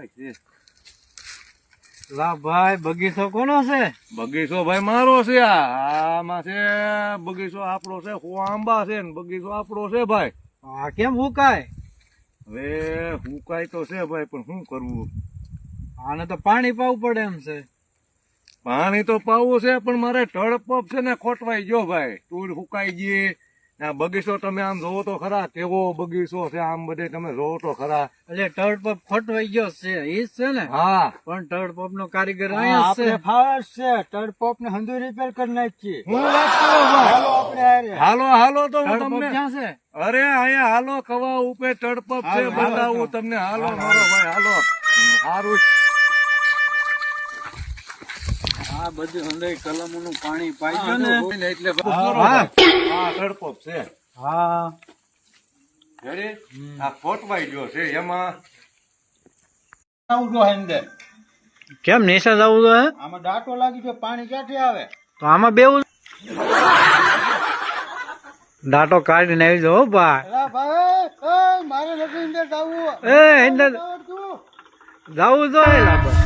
ભાઈ છે. લા ભાઈ બગીચો કોનો છે? બગીચો ભાઈ મારો છે. આમાં છે બગીચો આપણો છે. આંબા છે ને બગીચો આપણો છે ભાઈ. આ કેમ હુકાય? હવે હુકાય તો છે ભાઈ, પણ શું કરવું? આને તો પાણી પાવું પડે એમ છે. પાણી તો પાવું છે, પણ મારે ટળપપ છે ને ખોટવાઈ ગયો ભાઈ. તુર હુકાઈ ગઈ. આ બગીચો તમે આમ જોવો તો ખરા, કેવો બગીચો છે. આમ બધે તમે જોવો તો ખરા. એટલે ટળપપ ખોટવાઈ ગયો છે, ઈ જ છે ને? હા, પણ ટળપપ નો કારીગર અહીંયા જ છે. ફાવર છે ટળપોપ ને હંધુ રિપેર કરી નાખીએ. હું વાત કરું ભાઈ. આપણે હારે. હાલો હાલો તો હું ટળપપ તમને, ક્યાં છે? અરે અહીંયા હાલો, કવા ઉપર ટળપપ છે, બતાવું તમને. હાલો મારો ભાઈ, હાલો. સારું. આ બધું હંધાઈ કલમો નું પાણી પાઈ ગયો ને એટલે હા. હા ટળપપ છે. હા રેડી? આ ખોટવાઈ ગયો છે. એમાં આવું જો અંદર. કેમ નિશા જવું તો હે? આમાં ડાટો લાગી ગયો, પાણી ક્યાંથી આવે? તો આમાં બેવું દાંટો કાઢીને આવી જાઓ ભાઈ. અલા ભાઈ, મારે નથી અંદર જાવું. એ અંદર આવડતું. જવું જોઈએ.